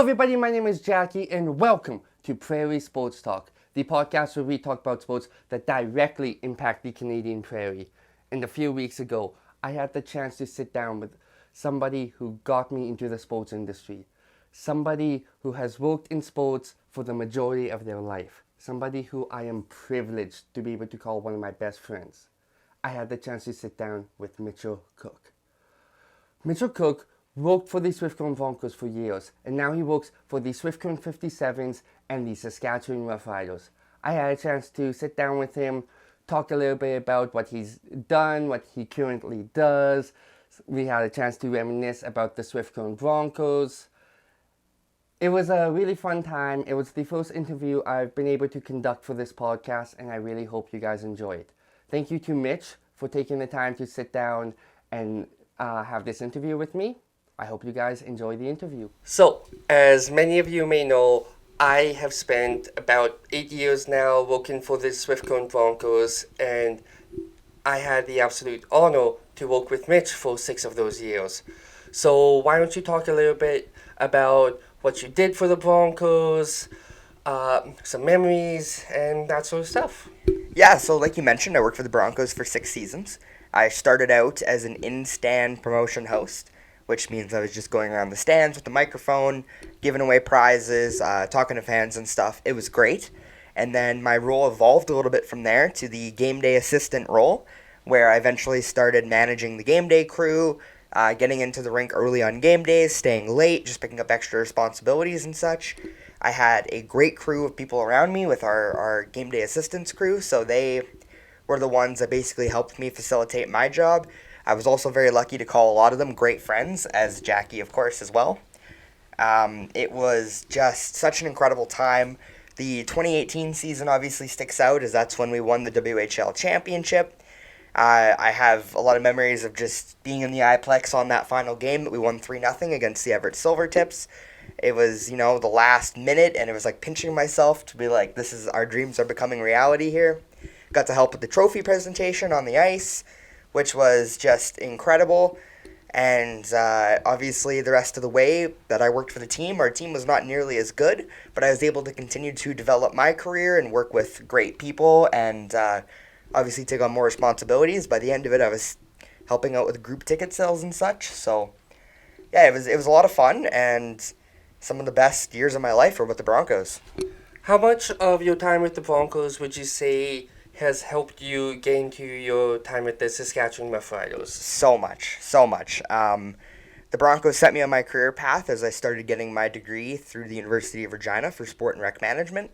everybody, my name is Jackie and welcome to Prairie Sports Talk, the podcast where we talk about sports that directly impact the Canadian Prairie. And a few weeks ago, I had the chance to sit down with somebody who got me into the sports industry, somebody who has worked in sports for the majority of their life, somebody who I am privileged to be able to call one of my best friends. I had the chance to sit down with Mitchel Cook. Mitchel Cook worked for the Swift-Current Broncos for years, and now he works for the Swift-Current 57s and the Saskatchewan Roughriders. I had a chance to sit down with him, talk a little bit about what he's done, what he currently does. We had a chance to reminisce about the Swift-Current Broncos. It was a really fun time. It was the first interview I've been able to conduct for this podcast, and I really hope you guys enjoy it. Thank you to Mitch for taking the time to sit down and have this interview with me. I hope you guys enjoy the interview. So, as many of you may know, I have spent about 8 years now working for the Swift-Current Broncos, and I had the absolute honor to work with Mitch for 6 of those years. So why don't you talk a little bit about what you did for the Broncos, some memories, and that sort of stuff. Yeah, so like you mentioned, I worked for the Broncos for 6 seasons. I started out as an in-stand promotion host, which means I was just going around the stands with the microphone, giving away prizes, talking to fans and stuff. It was great. And then my role evolved a little bit from there to the game day assistant role, where I eventually started managing the game day crew, getting into the rink early on game days, staying late, just picking up extra responsibilities and such. I had a great crew of people around me with our game day assistants crew, so they were the ones that basically helped me facilitate my job. I was also very lucky to call a lot of them great friends, as Jackie, of course, as well. It was just such an incredible time. The 2018 season obviously sticks out, as that's when we won the WHL championship. I have a lot of memories of just being in the iPlex on that final game that we won 3-0 against the Everett Silvertips. It was, the last minute, and it was like pinching myself to be like, our dreams are becoming reality here. Got to help with the trophy presentation on the ice, which was just incredible. And obviously the rest of the way that I worked for the team, our team was not nearly as good, but I was able to continue to develop my career and work with great people and obviously take on more responsibilities. By the end of it, I was helping out with group ticket sales and such. So yeah, it was a lot of fun, and some of the best years of my life were with the Broncos. How much of your time with the Broncos would you say has helped you get into your time with the Saskatchewan Roughriders? So much. The Broncos set me on my career path as I started getting my degree through the University of Regina for sport and rec management.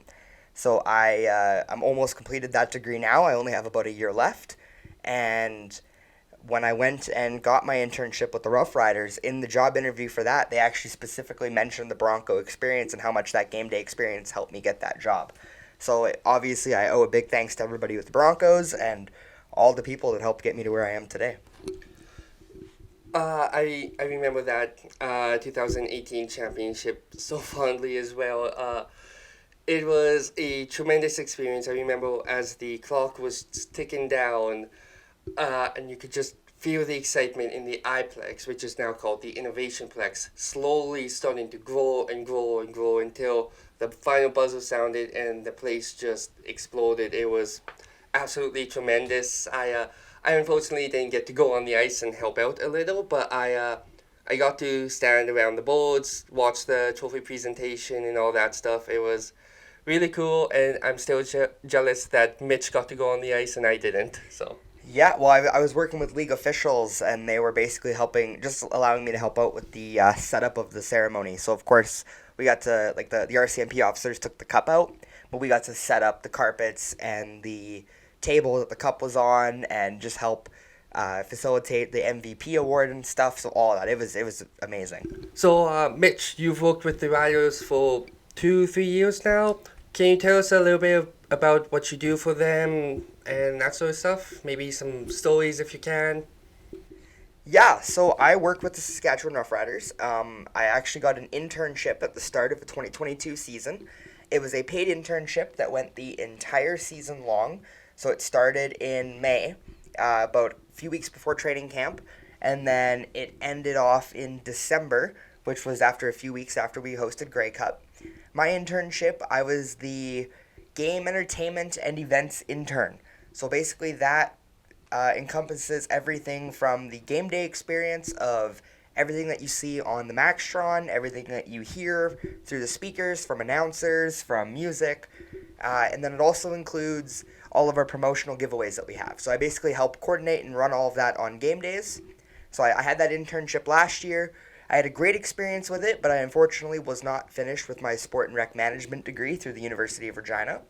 So I'm almost completed that degree now. I only have about a year left. And when I went and got my internship with the Roughriders, in the job interview for that, they actually specifically mentioned the Bronco experience and how much that game day experience helped me get that job. So obviously I owe a big thanks to everybody with the Broncos and all the people that helped get me to where I am today. I remember that 2018 championship so fondly as well. It was a tremendous experience. I remember as the clock was ticking down, and you could just feel the excitement in the iPlex, which is now called the Innovation Plex, slowly starting to grow and grow and grow until the final buzzer sounded and the place just exploded. It was absolutely tremendous. I unfortunately didn't get to go on the ice and help out a little, but I got to stand around the boards, watch the trophy presentation and all that stuff. It was really cool, and I'm still jealous that Mitch got to go on the ice and I didn't. So. Yeah, well, I was working with league officials, and they were basically just allowing me to help out with the setup of the ceremony. So, of course, we got to, the RCMP officers took the cup out, but we got to set up the carpets and the table that the cup was on and just help facilitate the MVP award and stuff. So, all of that. It was amazing. So, Mitch, you've worked with the Riders for 2-3 years now. Can you tell us a little bit about what you do for them and that sort of stuff? Maybe some stories if you can. Yeah, so I work with the Saskatchewan Roughriders. I actually got an internship at the start of the 2022 season. It was a paid internship that went the entire season long. So it started in May, about a few weeks before training camp, and then it ended off in December which was after a few weeks after we hosted Grey Cup. My internship, I was the game entertainment and events intern. So basically that encompasses everything from the game day experience of everything that you see on the Maxtron, everything that you hear through the speakers, from announcers, from music, and then it also includes all of our promotional giveaways that we have. So I basically help coordinate and run all of that on game days. So I had that internship last year. I had a great experience with it, but I unfortunately was not finished with my sport and rec management degree through the University of Regina.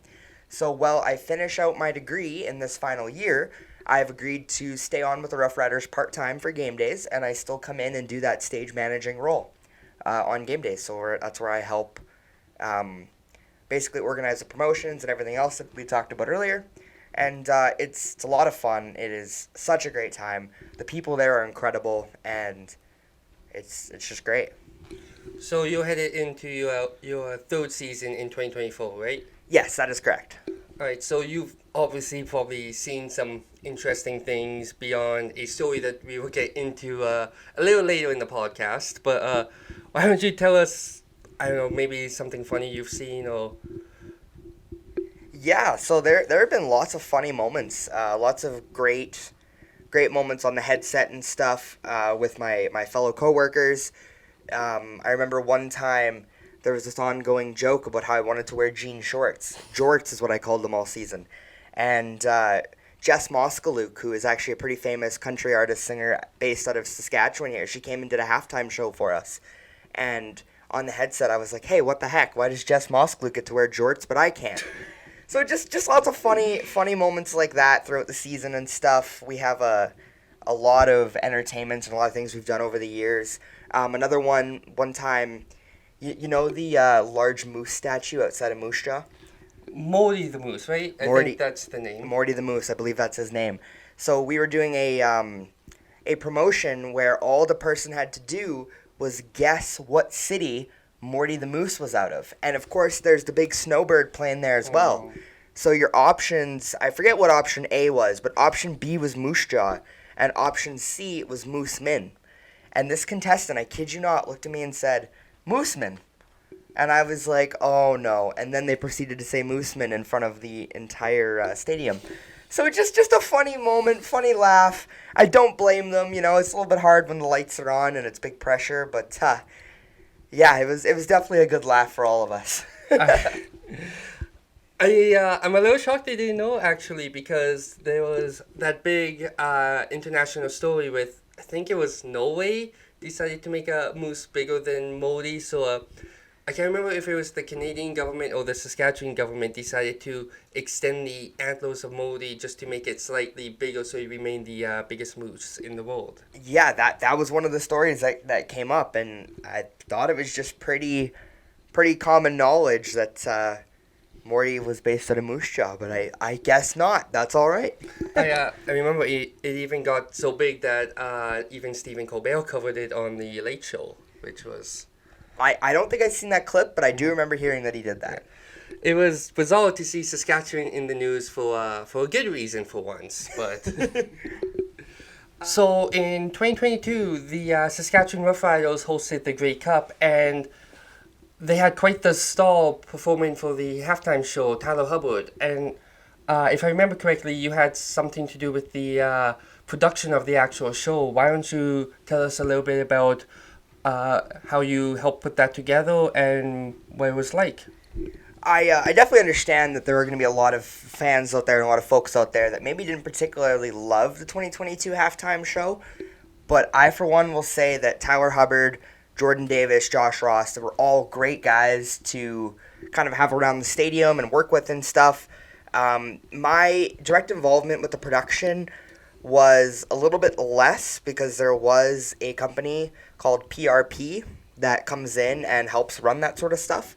So while I finish out my degree in this final year, I've agreed to stay on with the Rough Riders part-time for game days, and I still come in and do that stage managing role on game days. So that's where I help basically organize the promotions and everything else that we talked about earlier. And it's a lot of fun. It is such a great time. The people there are incredible, and it's just great. So you're headed into your third season in 2024, right? Yes, that is correct. All right, so you've obviously probably seen some interesting things beyond a story that we will get into a little later in the podcast. But why don't you tell us, I don't know, maybe something funny you've seen or... Yeah, so there have been lots of funny moments, lots of great moments on the headset and stuff with my fellow coworkers. I remember one time there was this ongoing joke about how I wanted to wear jean shorts. Jorts is what I called them all season. And Jess Moskalouk, who is actually a pretty famous country artist singer based out of Saskatchewan here, she came and did a halftime show for us. And on the headset, I was like, hey, what the heck? Why does Jess Moskalouk get to wear jorts, but I can't? So just lots of funny moments like that throughout the season and stuff. We have a lot of entertainment and a lot of things we've done over the years. Another one time, you know the large moose statue outside of Moose Jaw? Morty the Moose, right? I think that's the name. Morty the Moose, I believe that's his name. So we were doing a promotion where all the person had to do was guess what city Morty the Moose was out of. And of course, there's the big snowbird playing there as well. So your options, I forget what option A was, but option B was Moose Jaw, and option C was Moose Min. And this contestant, I kid you not, looked at me and said, Mooseman. And I was like, oh no. And then they proceeded to say Mooseman in front of the entire stadium. So just a funny moment, funny laugh. I don't blame them, you know, it's a little bit hard when the lights are on and it's big pressure, but yeah, it was definitely a good laugh for all of us. I'm a little shocked they didn't know, actually, because there was that big international story with, I think it was Norway, decided to make a moose bigger than Modi. So I can't remember if it was the Canadian government or the Saskatchewan government decided to extend the antlers of Modi just to make it slightly bigger so it remained the biggest moose in the world. Yeah, that was one of the stories that came up, and I thought it was just pretty common knowledge that Morty was based out of Moose Jaw, but I guess not. That's all right. I remember it even got so big that even Stephen Colbert covered it on the Late Show, which was... I don't think I've seen that clip, but I do remember hearing that he did that. It was bizarre to see Saskatchewan in the news for a good reason for once, but... So in 2022, the Saskatchewan Rough Riders hosted the Grey Cup, and they had quite the star performing for the halftime show, Tyler Hubbard. And if I remember correctly, you had something to do with the production of the actual show. Why don't you tell us a little bit about how you helped put that together and what it was like? I definitely understand that there are going to be a lot of fans out there and a lot of folks out there that maybe didn't particularly love the 2022 halftime show. But I, for one, will say that Tyler Hubbard, Jordan Davis, Josh Ross, they were all great guys to kind of have around the stadium and work with and stuff. My direct involvement with the production was a little bit less because there was a company called PRP that comes in and helps run that sort of stuff.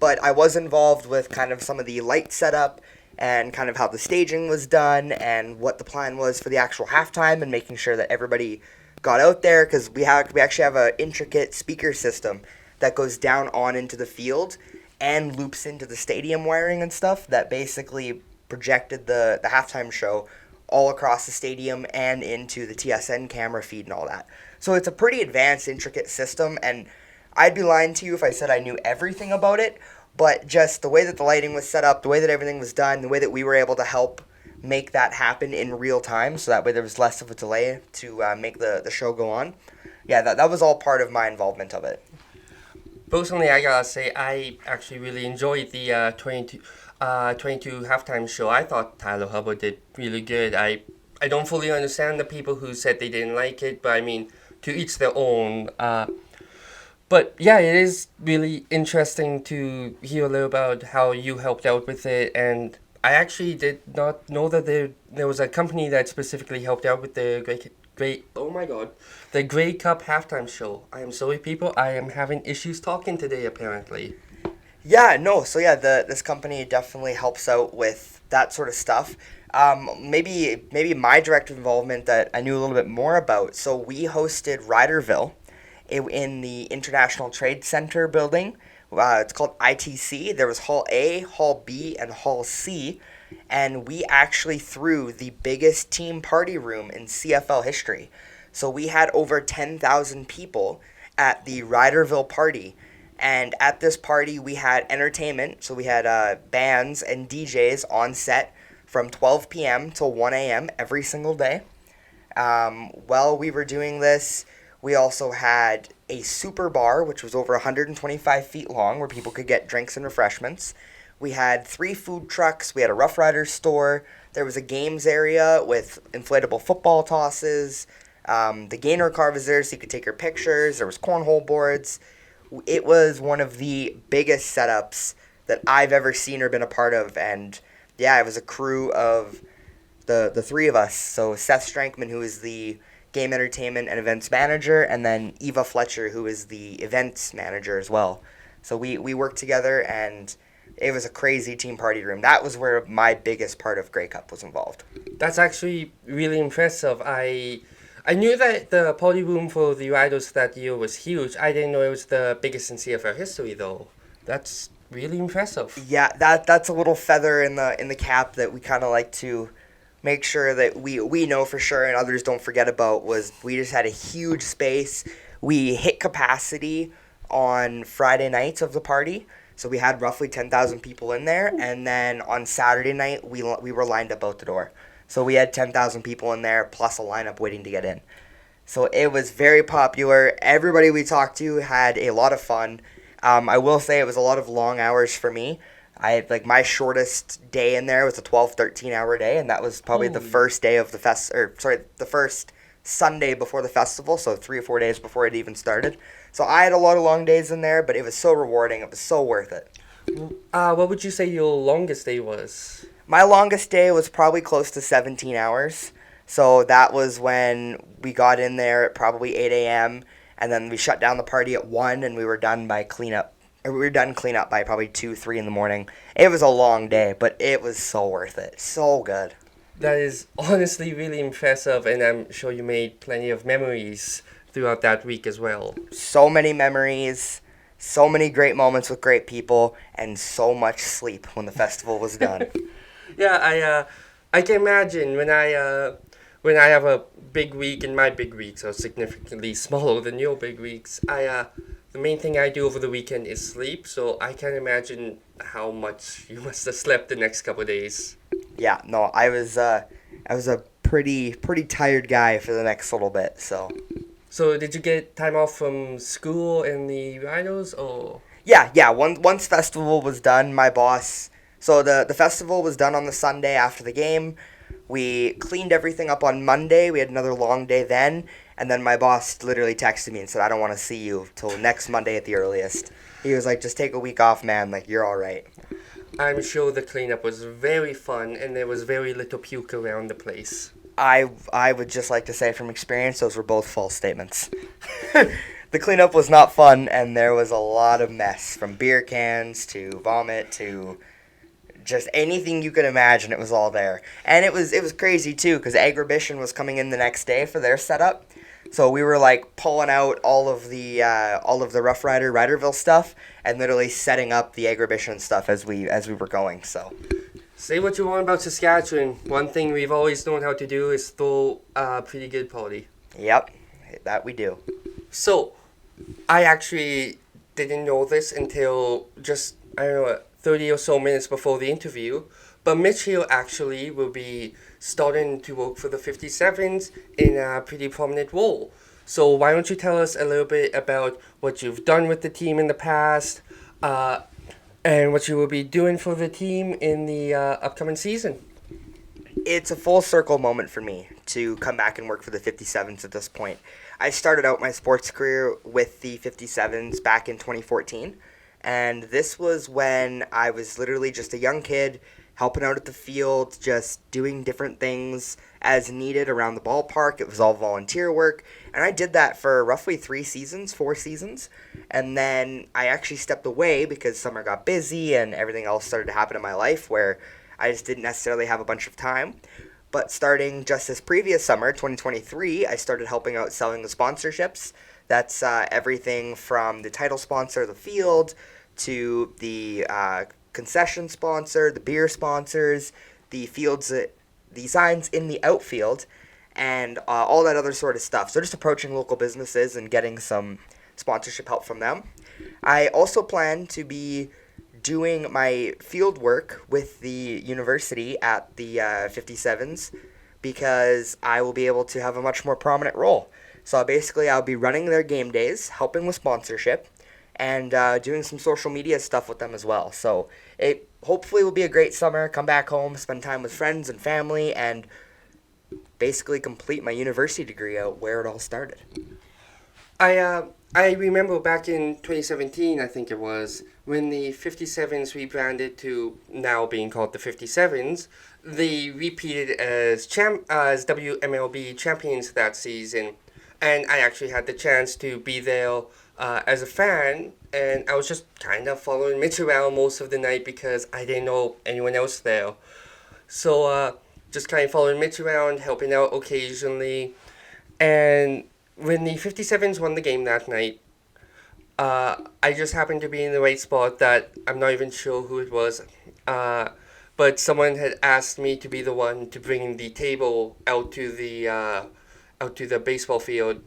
But I was involved with kind of some of the light setup and kind of how the staging was done and what the plan was for the actual halftime and making sure that everybody got out there, because we actually have an intricate speaker system that goes down on into the field and loops into the stadium wiring and stuff that basically projected the halftime show all across the stadium and into the TSN camera feed and all that. So it's a pretty advanced, intricate system, and I'd be lying to you if I said I knew everything about it, but just the way that the lighting was set up, the way that everything was done, the way that we were able to help make that happen in real time, so that way there was less of a delay to make the show go on. Yeah, that was all part of my involvement of it. Personally, I gotta say, I actually really enjoyed the 22 halftime show. I thought Tyler Hubbard did really good. I don't fully understand the people who said they didn't like it, but I mean, to each their own. But yeah, it is really interesting to hear a little about how you helped out with it. And I actually did not know that there was a company that specifically helped out with the the Grey Cup halftime show. I am sorry, people. I am having issues talking today, apparently. Yeah, no, so yeah, this company definitely helps out with that sort of stuff. Maybe my direct involvement that I knew a little bit more about. So we hosted Riderville in the International Trade Center building. It's called ITC. There was Hall A, Hall B, and Hall C, and we actually threw the biggest team party room in CFL history. So we had over 10,000 people at the Riderville party. And at this party, we had entertainment. So we had bands and DJs on set from 12 p.m. till 1 a.m. every single day. While we were doing this, we also had a super bar, which was over 125 feet long, where people could get drinks and refreshments. We had 3 food trucks. We had a Rough Riders store. There was a games area with inflatable football tosses. The Gainer car was there so you could take your pictures. There was cornhole boards. It was one of the biggest setups that I've ever seen or been a part of. And yeah, it was a crew of the 3 of us. So Seth Strankman, who is the game entertainment and events manager, and then Eva Fletcher, who is the events manager as well. So we worked together, and it was a crazy team party room. That was where my biggest part of Grey Cup was involved. That's actually really impressive. I knew that the party room for the Riders that year was huge. I didn't know it was the biggest in CFL history, though. That's really impressive. Yeah, that's a little feather in the cap that we kind of like to make sure that we know for sure and others don't forget about. Was we just had a huge space. We hit capacity on Friday nights of the party, so we had roughly 10,000 people in there, and then on Saturday night we were lined up out the door. So we had 10,000 people in there plus a lineup waiting to get in. So it was very popular. Everybody we talked to had a lot of fun. I will say it was a lot of long hours for me. I had, like, my shortest day in there was a 12, 13-hour day, and that was probably the first day of the the first Sunday before the festival, so 3 or 4 days before it even started. So I had a lot of long days in there, but it was so rewarding. It was so worth it. What would you say your longest day was? My longest day was probably close to 17 hours. So that was when we got in there at probably 8 a.m. and then we shut down the party at 1 and we were done by cleanup. We were done cleanup by probably 2, 3 in the morning. It was a long day, but it was so worth it. So good. That is honestly really impressive, and I'm sure you made plenty of memories throughout that week as well. So many memories, so many great moments with great people, and so much sleep when the festival was done. Yeah, I can imagine when I have a big week, and my big weeks are significantly smaller than your big weeks. The main thing I do over the weekend is sleep, so I can imagine how much you must have slept the next couple of days. Yeah, no, I was a pretty tired guy for the next little bit, so. So did you get time off from school and the Rhinos, or? Yeah. Once festival was done, my boss. So the festival was done on the Sunday after the game. We cleaned everything up on Monday. We had another long day then, and then my boss literally texted me and said, "I don't want to see you till next Monday at the earliest." He was like, "Just take a week off, man. Like, you're all right." I'm sure the cleanup was very fun, and there was very little puke around the place. I would just like to say from experience, those were both false statements. The cleanup was not fun, and there was a lot of mess, from beer cans to vomit to just anything you could imagine. It was all there, and it was crazy too, because Agribition was coming in the next day for their setup. So we were like pulling out all of the Rough Rider Riderville stuff and literally setting up the Agribition stuff as we were going. So say what you want about Saskatchewan. One thing we've always known how to do is throw a pretty good party. Yep, that we do. So I actually didn't know this until just, I don't know, 30 or so minutes before the interview. But Mitch Hill actually will be starting to work for the 57s in a pretty prominent role. So why don't you tell us a little bit about what you've done with the team in the past, uh, and what you will be doing for the team in the upcoming season? It's a full circle moment for me to come back and work for the 57s at this point. I started out my sports career with the 57s back in 2014, and this was when I was literally just a young kid helping out at the field, just doing different things as needed around the ballpark. It was all volunteer work, and I did that for roughly 4 seasons, and then I actually stepped away because summer got busy and everything else started to happen in my life where I just didn't necessarily have a bunch of time. But starting just this previous summer, 2023, I started helping out selling the sponsorships. That's everything from the title sponsor, the field, to the concession sponsor, the beer sponsors, the fields, the signs in the outfield, and all that other sort of stuff. So just approaching local businesses and getting some sponsorship help from them. I also plan to be doing my field work with the university at the 57s because I will be able to have a much more prominent role. So basically, I'll be running their game days, helping with sponsorship, and doing some social media stuff with them as well. So it hopefully will be a great summer. Come back home, spend time with friends and family, and basically complete my university degree out where it all started. I remember back in 2017, I think it was, when the 57s rebranded to now being called the 57s, they repeated as WMLB champions that season, and I actually had the chance to be there as a fan, and I was just kind of following Mitch around most of the night because I didn't know anyone else there. So just kind of following Mitch around, helping out occasionally, and when the 57s won the game that night, I just happened to be in the right spot that I'm not even sure who it was. But someone had asked me to be the one to bring the table out to the baseball field,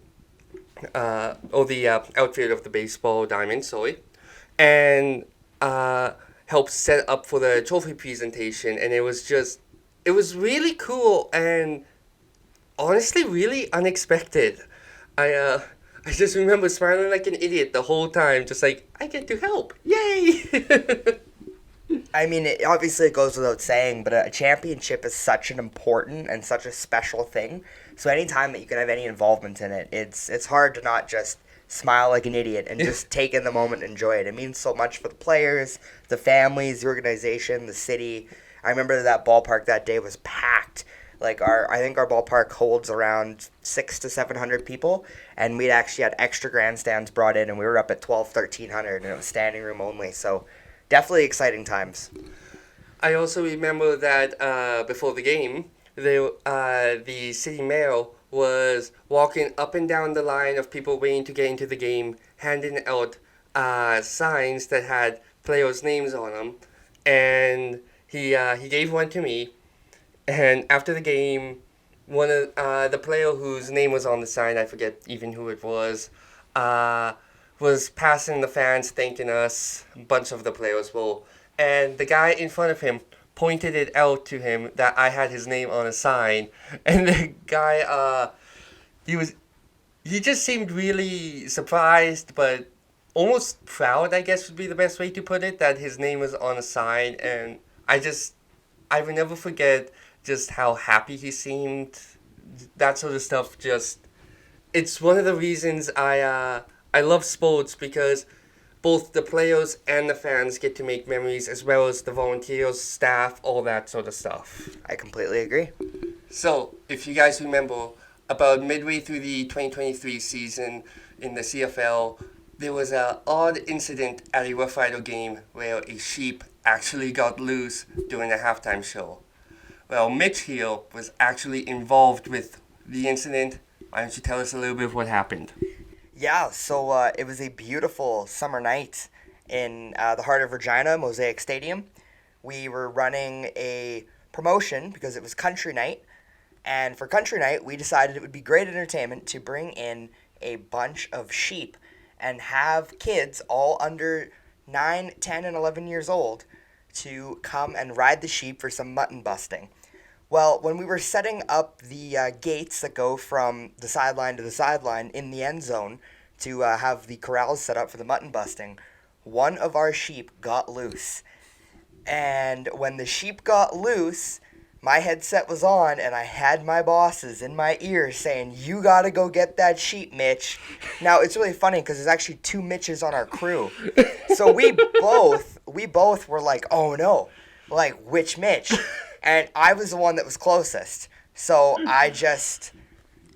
or the outfield of the baseball diamond, sorry, and help set up for the trophy presentation. And it was really cool and honestly really unexpected. I I just remember smiling like an idiot the whole time, just like, I get to help. Yay! I mean, obviously it goes without saying, but a championship is such an important and such a special thing. So anytime that you can have any involvement in it, it's hard to not just smile like an idiot and just take in the moment and enjoy it. It means so much for the players, the families, the organization, the city. I remember that ballpark that day was packed. I think our ballpark holds around 600 to 700 people, and we'd actually had extra grandstands brought in, and we were up at 1,300, and it was standing room only. So definitely exciting times. I also remember that before the game, the city mayor was walking up and down the line of people waiting to get into the game, handing out signs that had players' names on them, and he gave one to me. And after the game, one of the player whose name was on the sign, I forget even who it was passing the fans, thanking us. A bunch of the players will, and the guy in front of him pointed it out to him that I had his name on a sign, and the guy he just seemed really surprised, but almost proud, I guess would be the best way to put it, that his name was on a sign, and I will never forget just how happy he seemed. That sort of stuff it's one of the reasons I love sports, because both the players and the fans get to make memories, as well as the volunteers, staff, all that sort of stuff. I completely agree. So, if you guys remember, about midway through the 2023 season in the CFL, there was an odd incident at a Rough Rider game where a sheep actually got loose during a halftime show. Well, Mitch here was actually involved with the incident. Why don't you tell us a little bit of what happened? Yeah, so it was a beautiful summer night in the heart of Regina, Mosaic Stadium. We were running a promotion because it was country night. And for country night, we decided it would be great entertainment to bring in a bunch of sheep and have kids all under 9, 10, and 11 years old to come and ride the sheep for some mutton busting. Well, when we were setting up the gates that go from the sideline to the sideline in the end zone to have the corrals set up for the mutton busting, one of our sheep got loose. And when the sheep got loose, my headset was on and I had my bosses in my ear saying, "You gotta go get that sheep, Mitch." Now, it's really funny because there's actually two Mitches on our crew. So we both were like, "Oh no," like, which Mitch? And I was the one that was closest. So I just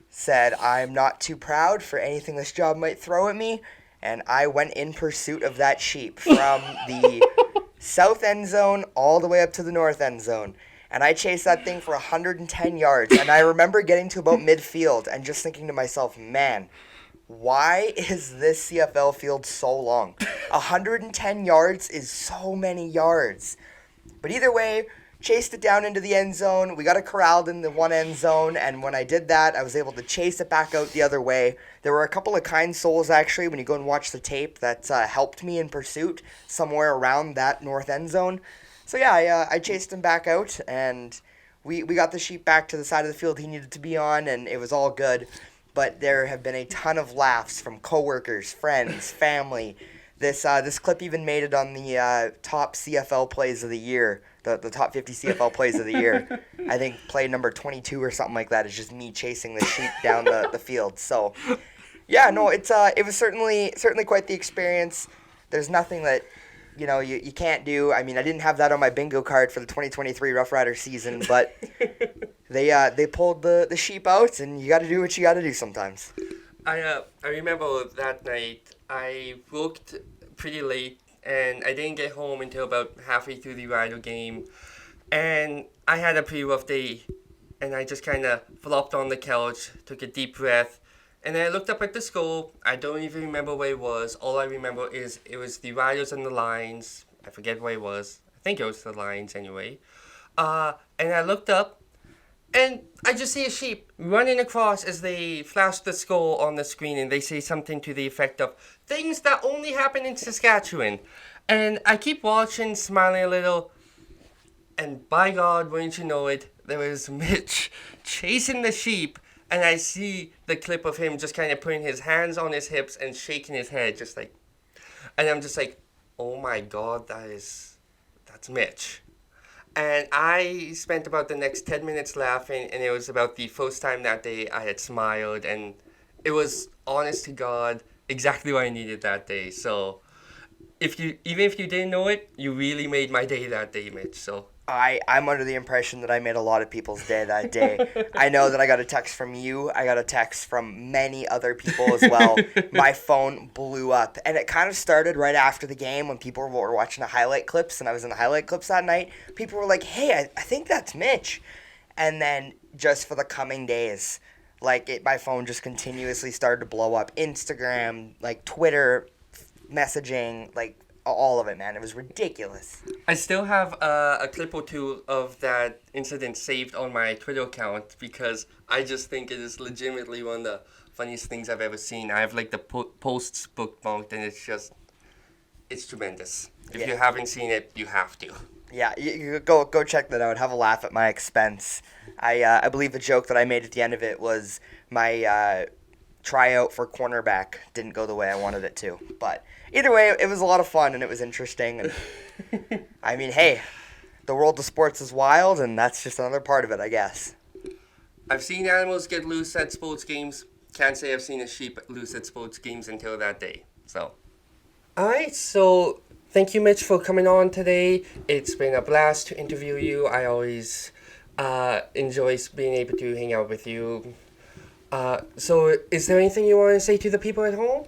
said, "I'm not too proud for anything this job might throw at me." And I went in pursuit of that sheep from the south end zone all the way up to the north end zone. And I chased that thing for 110 yards. And I remember getting to about midfield and just thinking to myself, man, why is this CFL field so long? 110 yards is so many yards. But either way, chased it down into the end zone. We got it corralled in the one end zone. And when I did that, I was able to chase it back out the other way. There were a couple of kind souls, actually, when you go and watch the tape, that helped me in pursuit somewhere around that north end zone. So yeah, I chased him back out, and we got the sheep back to the side of the field he needed to be on, and it was all good. But there have been a ton of laughs from coworkers, friends, family. This clip even made it on the top CFL plays of the year, the top 50 CFL plays of the year. I think play number 22 or something like that is just me chasing the sheep down the field. So yeah, no, it was certainly quite the experience. There's nothing that you can't do. I mean, I didn't have that on my bingo card for the 2023 Rough Rider season, but they pulled the sheep out, and you got to do what you got to do sometimes. I remember that night I worked pretty late, and I didn't get home until about halfway through the Rider game, and I had a pretty rough day, and I just kind of flopped on the couch, took a deep breath, and then I looked up at the score. I don't even remember where it was. All I remember is it was the Riders and the Lions. I forget where it was. I think it was the Lions anyway. And I looked up, and I just see a sheep running across as they flash the score on the screen, and they say something to the effect of, "Things that only happen in Saskatchewan." And I keep watching, smiling a little, and by God, wouldn't you know it, there was Mitch chasing the sheep. And I see the clip of him just kind of putting his hands on his hips and shaking his head, just like, and I'm just like, oh my God, that's Mitch. And I spent about the next 10 minutes laughing, and it was about the first time that day I had smiled, and it was, honest to God, exactly what I needed that day. So even if you didn't know it, you really made my day that day, Mitch. So I'm under the impression that I made a lot of people's day that day. I know that I got a text from you. I got a text from many other people as well. My phone blew up. And it kind of started right after the game when people were watching the highlight clips, and I was in the highlight clips that night. People were like, "Hey, I think that's Mitch." And then just for the coming days, my phone just continuously started to blow up. Instagram, Twitter, messaging, all of it, man. It was ridiculous. I still have a clip or two of that incident saved on my Twitter account because I just think it is legitimately one of the funniest things I've ever seen. I have the posts bookmarked, and it's tremendous. If you haven't seen it, you have to. Yeah, you go check that out. Have a laugh at my expense. I believe the joke that I made at the end of it was my tryout for cornerback didn't go the way I wanted it to, but either way, it was a lot of fun and it was interesting. And I mean, hey, the world of sports is wild, and that's just another part of it, I guess. I've seen animals get loose at sports games. Can't say I've seen a sheep loose at sports games until that day. So, all right. So, thank you, Mitch, for coming on today. It's been a blast to interview you. I always enjoy being able to hang out with you. So is there anything you want to say to the people at home?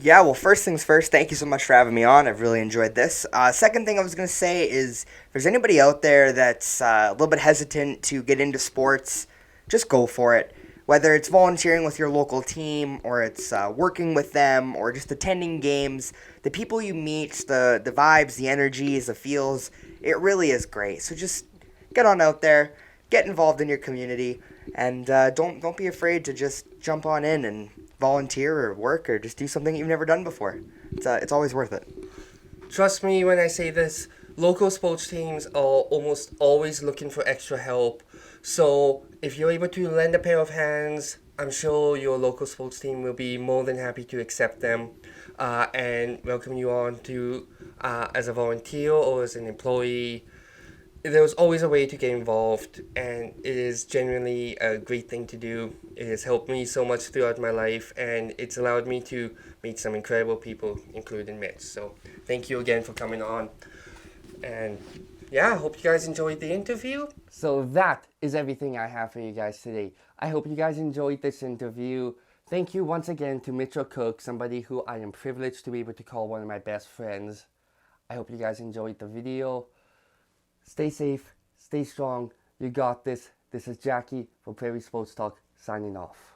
Yeah, well, first things first, thank you so much for having me on. I've really enjoyed this. Second thing I was going to say is if there's anybody out there that's a little bit hesitant to get into sports, just go for it. Whether it's volunteering with your local team or it's working with them or just attending games, the people you meet, the vibes, the energies, the feels, it really is great. So just get on out there, get involved in your community. And don't be afraid to just jump on in and volunteer or work or just do something you've never done before. It's always worth it. Trust me when I say this, local sports teams are almost always looking for extra help. So if you're able to lend a pair of hands, I'm sure your local sports team will be more than happy to accept them and welcome you on to as a volunteer or as an employee. There's always a way to get involved, and it is genuinely a great thing to do. It has helped me so much throughout my life, and it's allowed me to meet some incredible people, including Mitch. So thank you again for coming on. And yeah, I hope you guys enjoyed the interview. So that is everything I have for you guys today. I hope you guys enjoyed this interview. Thank you once again to Mitchel Cook, somebody who I am privileged to be able to call one of my best friends. I hope you guys enjoyed the video. Stay safe, stay strong, you got this. This is Jackie from Prairie Sports Talk signing off.